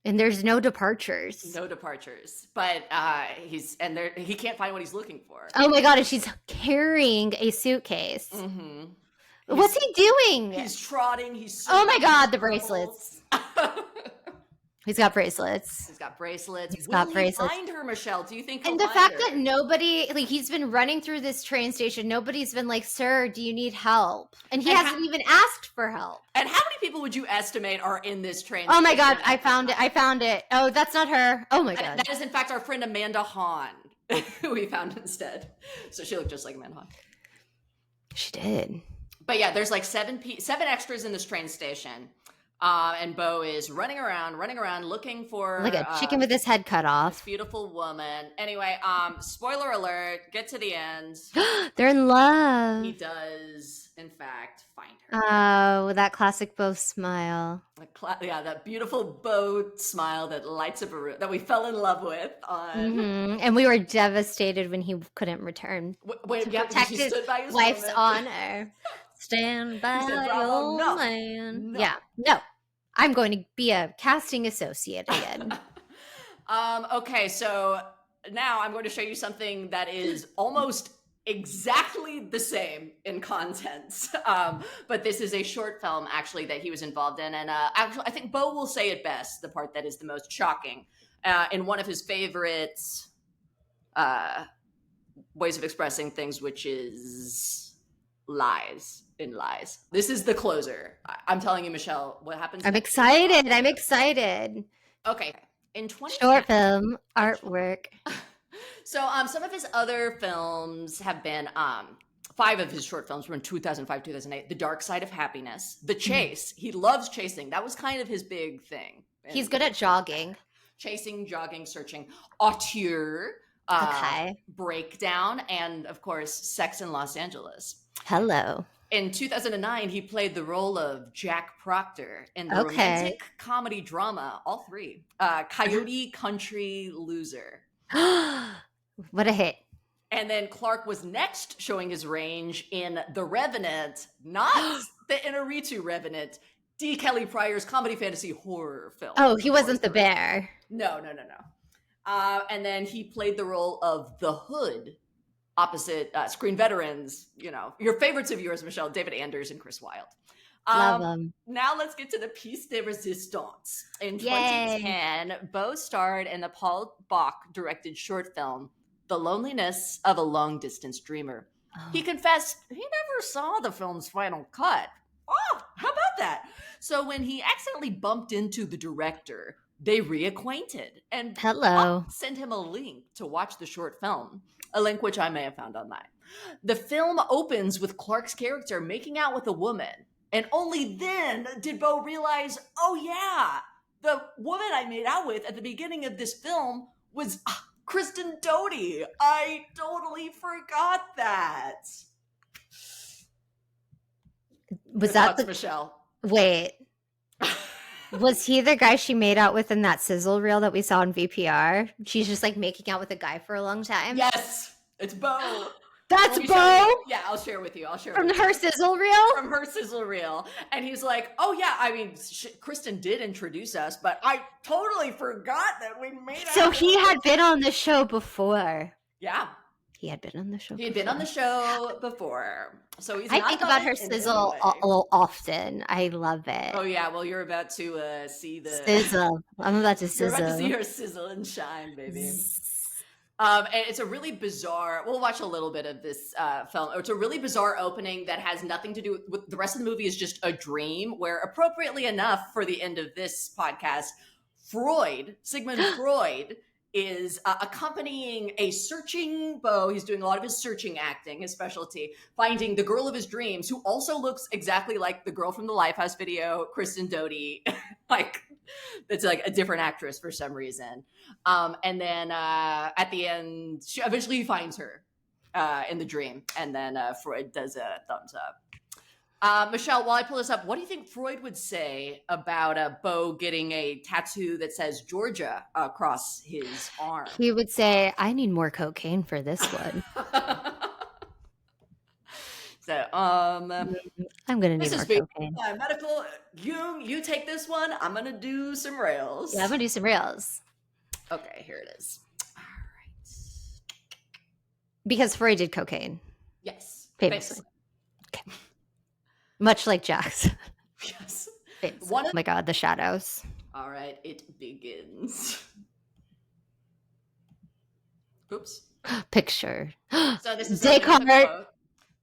and there's no departures. No departures, but he can't find what he's looking for. Oh my god! And she's carrying a suitcase. Mm-hmm. What's he doing? He's trotting. He's oh my god! The bracelets. He's got bracelets. He's got bracelets. Will he find her, Michele? Do you think? And the fact that nobody, like, he's been running through this train station, nobody's been like, "Sir, do you need help?" And he hasn't even asked for help. And how many people would you estimate are in this train? Oh my god! I found it. Oh, that's not her. Oh my god! That is in fact our friend Amanda Hahn, who we found instead. So she looked just like Amanda Hahn. She did. But yeah, there's like seven extras in this train station. And Beau is running around looking for like a chicken with his head cut off. This beautiful woman. Anyway, spoiler alert, get to the end. They're in love. He does, in fact, find her. Oh, that classic Beau smile. That beautiful Beau smile that lights up a room that we fell in love with on. Mm-hmm. And we were devastated when he couldn't return. Protect his wife's honor. Stand by your man. No. Yeah, no. I'm going to be a casting associate again. Okay, so now I'm going to show you something that is almost exactly the same in content. But this is a short film, actually, that he was involved in. And actually, I think Beau will say it best, the part that is the most shocking. In one of his favorite ways of expressing things, which is lies. In lies. This is the closer. I'm telling you, Michele, what happens. I'm excited. Okay. In 20 short film artwork. So some of his other films have been 5 of his short films were in 2005, 2008. The Dark Side of Happiness, The Chase. He loves chasing. That was kind of his big thing. He's good at jogging. Chasing, jogging, searching. Auteur. Breakdown, and of course, Sex in Los Angeles. Hello. In 2009, he played the role of Jack Proctor in the romantic comedy drama, all 3, Coyote Country Loser. What a hit. And then Clark was next showing his range in The Revenant, not the Inarritu Revenant, D. Kelly Pryor's comedy fantasy horror film. Oh, he wasn't the bear. No. And then he played the role of the Hood, opposite screen veterans, your favorites of yours, Michele, David Anders and Chris Wilde. Love them. Now let's get to the piece de resistance. In 2010, Beau starred in the Paul Bach directed short film, The Loneliness of a Long-Distance Dreamer. Oh. He confessed he never saw the film's final cut. Oh, how about that? So when he accidentally bumped into the director, they reacquainted and sent him a link to watch the short film, a link which I may have found online. The film opens with Clark's character making out with a woman, and only then did Beau realize, oh yeah, the woman I made out with at the beginning of this film was Kristen Doty. I totally forgot that. Was that thoughts, Michele? Wait. Was he the guy she made out with in that sizzle reel that we saw on VPR? She's just like making out with a guy for a long time. Yes, it's Beau. That's Beau? Yeah, I'll share with you. From her sizzle reel? From her sizzle reel. And he's like, oh yeah, I mean, Kristen did introduce us, but I totally forgot that we made out. So he had been on the show before. Yeah. He had been on the show. He had been on the show before. So he's. I think about her sizzle often. I love it. Oh yeah, well you're about to see the sizzle. I'm about to sizzle. You're about to see her sizzle and shine, baby. And it's a really bizarre. We'll watch a little bit of this film. It's a really bizarre opening that has nothing to do with the rest of the movie. Is just a dream. Where, appropriately enough, for the end of this podcast, Sigmund Freud, is accompanying a searching Beau. He's doing a lot of his searching acting, his specialty, finding the girl of his dreams, who also looks exactly like the girl from the Lifehouse video, Kristen Doty. Like, it's like a different actress for some reason. And then at the end, eventually he finds her in the dream, and then Freud does a thumbs up. Michele, while I pull this up, what do you think Freud would say about Beau getting a tattoo that says Georgia across his arm? He would say, I need more cocaine for this one. So, I'm going to need more cocaine. Medical, you take this one. I'm going to do some rails. Yeah, I'm going to do some rails. Okay, here it is. All right. Because Freud did cocaine. Yes. Famously. Okay. Much like Jax. Yes. Oh my God, the shadows. All right, it begins. Oops. Picture. So this is Descartes.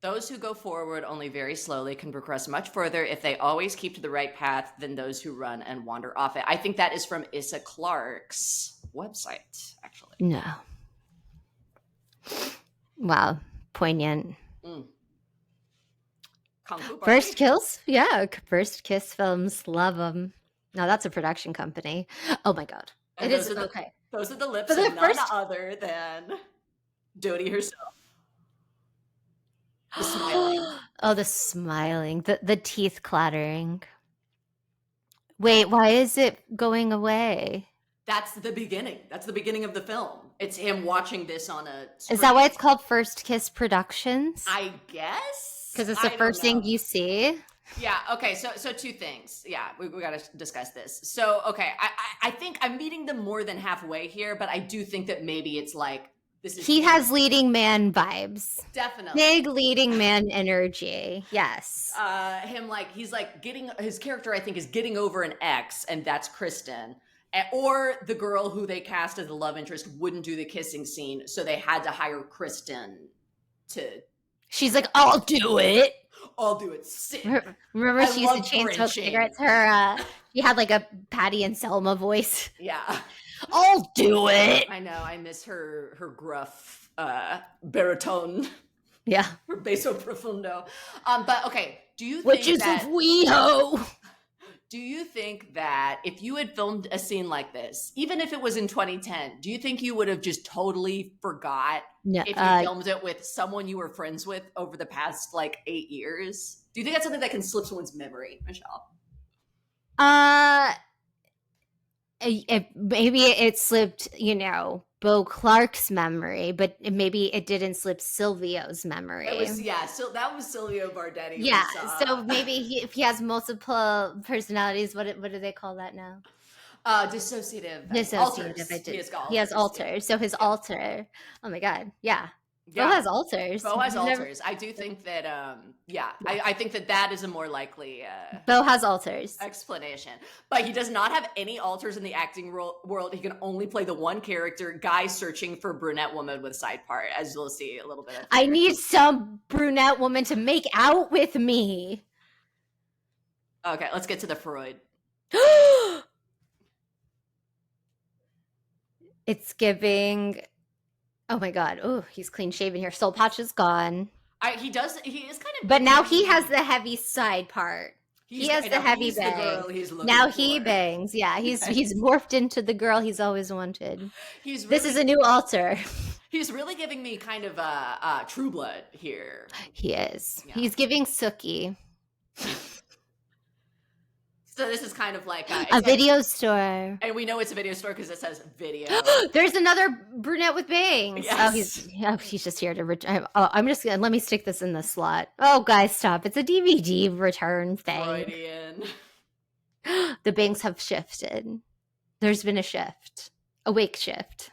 Those who go forward only very slowly can progress much further. If they always keep to the right path than those who run and wander off it. I think that is from Issa Clark's website, actually. No. Wow. Poignant. First kills? Yeah. First kiss films. Love them. No, that's a production company. Oh my God. And it is okay. Those are the lips of none other than Doty herself. The smiling. Oh, the smiling. The teeth clattering. Wait, why is it going away? That's the beginning. That's the beginning of the film. It's him watching this on a screen. Is that why it's called First Kiss Productions? I guess. Because it's the first thing you see? Yeah, okay, so two things. Yeah, we got to discuss this. So, okay, I think I'm meeting them more than halfway here, but I do think that maybe it's like, he has leading man vibes. Definitely. Big leading man energy. Yes. He's like his character, I think, is getting over an ex, and that's Kristen. Or the girl who they cast as the love interest wouldn't do the kissing scene, so they had to hire Kristen to... She's like, I'll do it. I'll do it. Sit. Remember she used to chain smoke cigarettes? She had like a Patty and Selma voice. Yeah. I'll do it. I know. I miss her gruff baritone. Yeah. Her basso profundo. But okay, do you think Witches of WeHo. Do you think that if you had filmed a scene like this, even if it was in 2010, do you think you would have just totally forgot if you filmed it with someone you were friends with over the past like 8 years? Do you think that's something that can slip someone's memory, Michele? Maybe it slipped, Beau Clark's memory, but maybe it didn't slip Silvio's memory. So that was Silvio Bardetti. Yeah, so maybe if he has multiple personalities, what do they call that now? Dissociative. Alters. He has alters. So his alter. Oh my God. Yeah. Beau has alters. Beau has alters. I do think that, I think that is a more likely Beau has alters explanation. But he does not have any alters in the acting world. He can only play the one character, guy searching for brunette woman with side part, as you'll see a little bit of. I need some brunette woman to make out with me. Okay, let's get to the Freud. It's giving... Oh my God. Oh, he's clean shaven here. Soul patch is gone. He is kind of... But now he has the heavy side part. He has the heavy bang. Now he bangs. Yeah, he's morphed into the girl he's always wanted. This is a new alter. He's really giving me kind of True Blood here. He is. Yeah. He's giving Sookie. So this is kind of like a video store. And we know it's a video store because it says video. There's another brunette with bangs. Yes. He's just here to I'm just gonna let me stick this in the slot. Oh guys, stop. It's a DVD return thing. Freudian. The bangs have shifted. There's been a shift. A wake shift.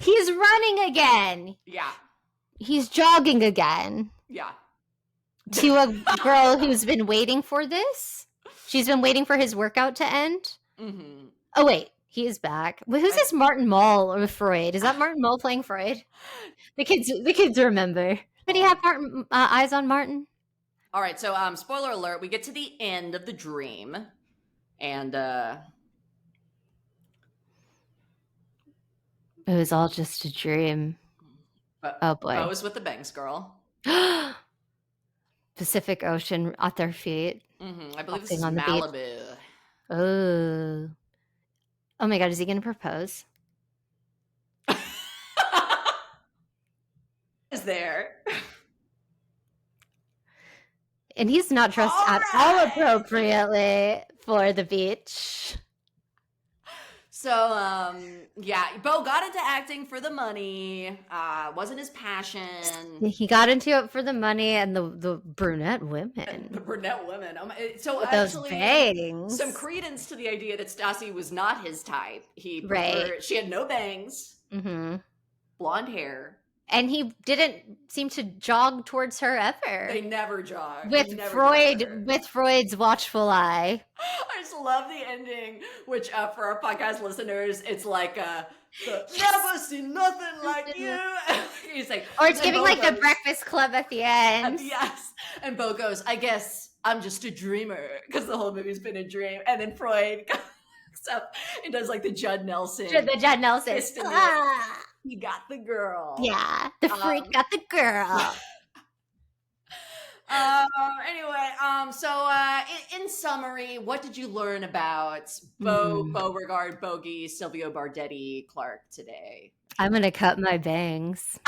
He's running again. Yeah. He's jogging again. Yeah. To a girl who's been waiting for this. She's been waiting for his workout to end. Mm-hmm. Oh, wait. He is back. Well, who's this Martin Mull or Freud? Is that Martin Mull playing Freud? The kids remember. Did he have Martin, eyes on Martin? All right, so spoiler alert, we get to the end of the dream, and it was all just a dream. Oh boy. Beau's with the bangs girl. Pacific Ocean at their feet. I believe this is on the Malibu. Oh my god, is he gonna propose? Is there? And he's not dressed at all appropriately for the beach. So, yeah, Beau got into acting for the money. Wasn't his passion. He got into it for the money and the brunette women. The brunette women. So with actually, those bangs. Some credence to the idea that Stassi was not his type. He preferred, right. She had no bangs, blonde hair. And he didn't seem to jog towards her ever. They never jogged. With Freud's watchful eye. I just love the ending, which for our podcast listeners, it's like never seen nothing like you. He's like, or it's giving like the Breakfast Club at the end. Yes. And Beau goes, I guess I'm just a dreamer, because the whole movie's been a dream. And then Freud comes up and does like the Judd Nelson. The Judd Nelson. He got the girl. Yeah, the freak got the girl. Anyway, so in summary, what did you learn about Beauregard, Bogey, Silvio Bardetti, Clark today? I'm gonna cut my bangs.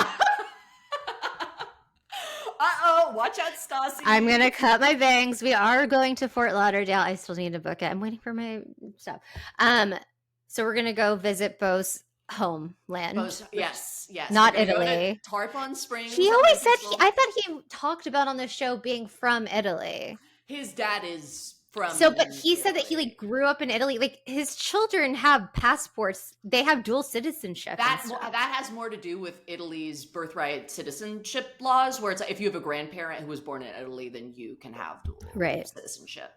Watch out, Stassi. I'm gonna cut my bangs. We are going to Fort Lauderdale. I still need to book it. I'm waiting for my stuff. So we're gonna go visit Beau's homeland. Yes. Not Italy. Tarpon Springs. He always said I thought he talked about on the show being from Italy. His dad is from but he said that he like grew up in Italy. Like his children have passports. They have dual citizenship. That has more to do with Italy's birthright citizenship laws, where it's like, if you have a grandparent who was born in Italy, then you can have dual citizenship.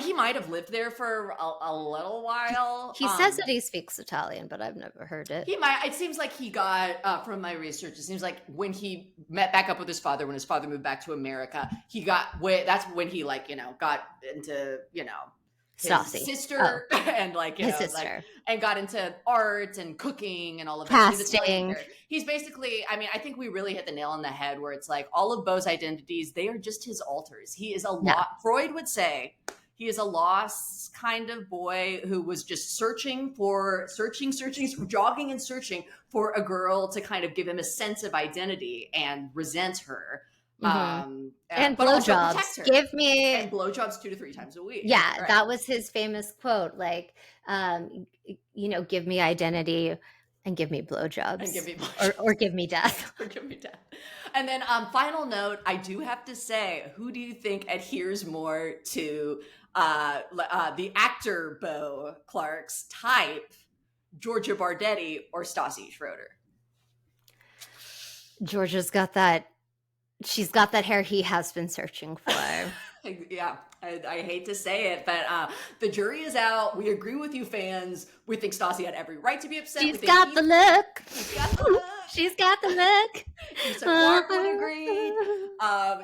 He might have lived there for a little while. He says that he speaks Italian, but I've never heard it. He might. It seems like he got, from my research, it seems like when he met back up with his father, when his father moved back to America, that's when he got into, his Stassi. sister and his sister. And got into art and cooking and all of that. Casting. He's basically, I think we really hit the nail on the head where it's like all of Beau's identities, they are just his alters. He is Freud would say he is a lost kind of boy who was just searching, jogging and searching for a girl to kind of give him a sense of identity and resent her. And blowjobs. Give me and blowjobs 2 to 3 times a week. Yeah, right. That was his famous quote. Like, give me identity and give me blowjobs. And give me or give me death. Or give me death. And then final note, I do have to say, who do you think adheres more to the actor Beau Clark's type, Georgia Bardetti or Stassi Schroeder? Georgia's got that. She's got that hair he has been searching for. Yeah, I hate to say it, but the jury is out. We agree with you, fans. We think Stassi had every right to be upset. She's got the look. She's got the look. Clark would agree.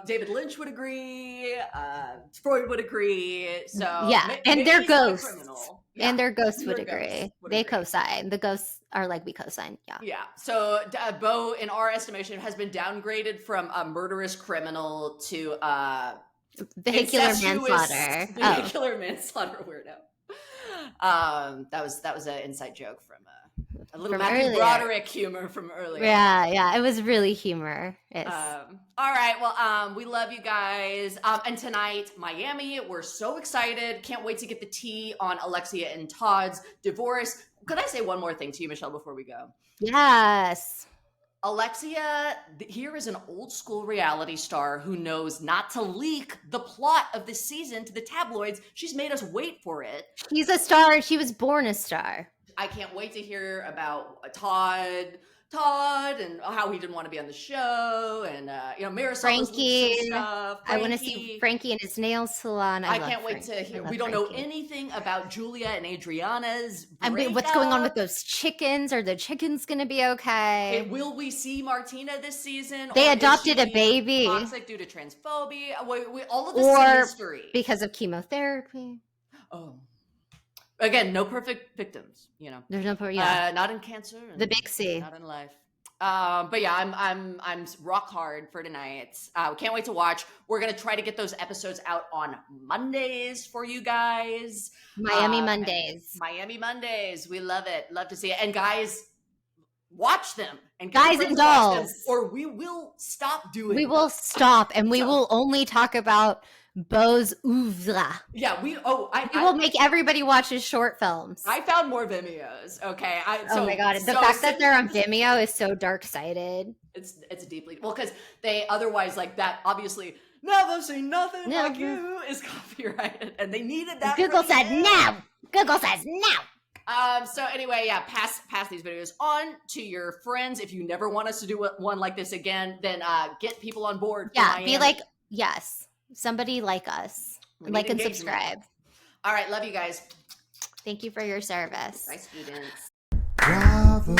David Lynch would agree. Freud would agree. So yeah, and their ghosts. Yeah. And their ghosts would agree. They co-sign. The ghosts are like, we co-sign. Yeah. So Beau, in our estimation, has been downgraded from a murderous criminal to vehicular manslaughter. Vehicular manslaughter weirdo. That was an inside joke from a little Matthew Broderick humor from earlier. Yeah, it was really humor. All right, well, we love you guys. And tonight, Miami, we're so excited. Can't wait to get the tea on Alexia and Todd's divorce. Could I say one more thing to you, Michele, before we go? Yes. Alexia, here is an old school reality star who knows not to leak the plot of this season to the tabloids. She's made us wait for it. She's a star. She was born a star. I can't wait to hear about Todd Todd and how he didn't want to be on the show, and Marisol was leaked some stuff. I want to see Frankie in his nail salon. I can't wait to hear. We don't know anything about Julia and Adriana's breakup. I mean, what's going on with those chickens? Are the chickens going to be okay? And will we see Martina this season? They adopted a baby. Toxic due to transphobia. All of this is a mystery. Because of chemotherapy. Oh. Again, no perfect victims, There's no perfect, not in cancer. The big C. Not in life. But yeah, I'm rock hard for tonight. Can't wait to watch. We're gonna try to get those episodes out on Mondays for you guys. Miami Mondays. Miami Mondays. We love it. Love to see it. And guys, watch them. And guys and dolls. Or we will stop doing. We will stop, and we will only talk about Beau's oeuvre. Yeah, we will make everybody watch his short films. I found more Vimeos. Okay. Oh my god, the fact that they're on Vimeo is so dark-sided. It's deeply because they otherwise like that. Obviously, never say nothing like you is copyrighted, and they needed that. Google said no. Google says no. So anyway, yeah, pass these videos on to your friends. If you never want us to do one like this again, then get people on board. Yeah, be like, yes. Somebody like us. Like and subscribe. All right. Love you guys. Thank you for your service. Bye, students. Bravo.